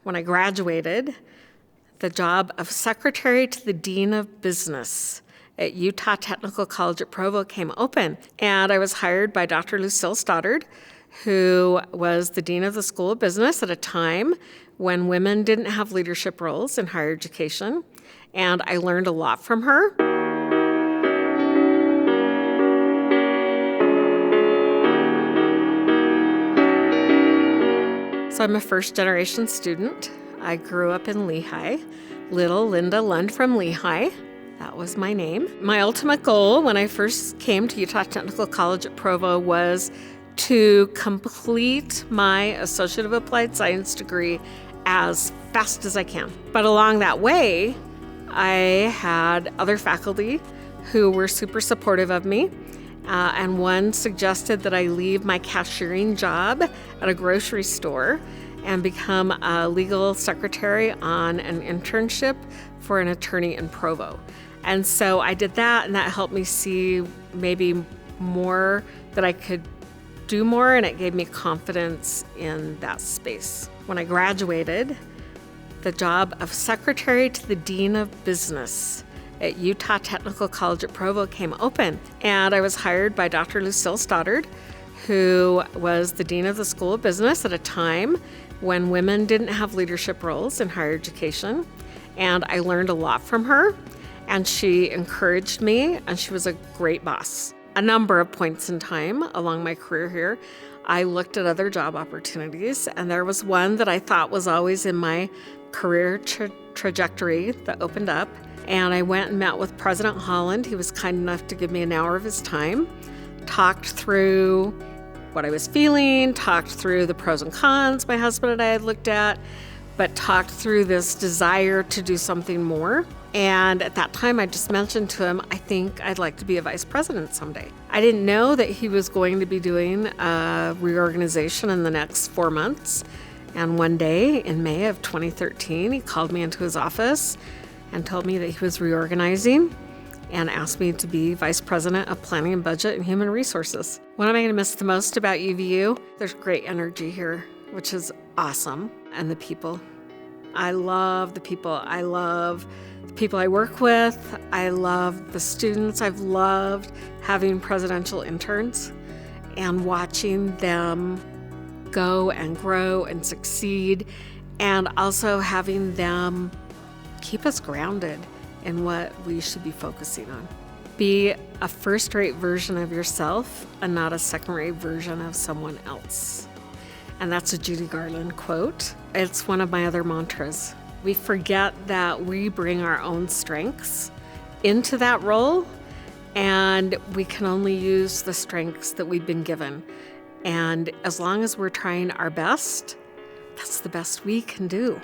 When I graduated, the job of secretary to the Dean of Business at Utah Technical College at Provo came open, and I was hired by Dr. Lucille Stoddard, who was the Dean of the School of Business at a time when women didn't have leadership roles in higher education, and I learned a lot from her. So I'm a first-generation student. I grew up in Lehi, little Linda Lund from Lehi. That was my name. My ultimate goal when I first came to Utah Technical College at Provo was to complete my Associate of Applied Science degree as fast as I can. But along that way, I had other faculty who were super supportive of me. And one suggested that I leave my cashiering job at a grocery store and become a legal secretary on an internship for an attorney in Provo. And so I did that, and that helped me see maybe more that I could do more, and it gave me confidence in that space. When I graduated, the job of secretary to the Dean of Business at Utah Technical College at Provo came open, and I was hired by Dr. Lucille Stoddard, who was the Dean of the School of Business at a time when women didn't have leadership roles in higher education, and I learned a lot from her, and she encouraged me, and she was a great boss. A number of points in time along my career here, I looked at other job opportunities, and there was one that I thought was always in my career trajectory that opened up. And I went and met with President Holland. He was kind enough to give me an hour of his time, talked through what I was feeling, talked through the pros and cons my husband and I had looked at, but talked through this desire to do something more. And at that time, I just mentioned to him, I think I'd like to be a vice president someday. I didn't know that he was going to be doing a reorganization in the next 4 months. And one day in May of 2013, he called me into his office and told me that he was reorganizing and asked me to be Vice President of Planning and Budget and Human Resources. What am I going to miss the most about UVU? There's great energy here, which is awesome. And the people. I love the people. I love the people I work with. I love the students. I've loved having presidential interns and watching them go and grow and succeed, and also having them keep us grounded in what we should be focusing on. Be a first-rate version of yourself and not a second-rate version of someone else. And that's a Judy Garland quote. It's one of my other mantras. We forget that we bring our own strengths into that role, and we can only use the strengths that we've been given. And as long as we're trying our best, that's the best we can do.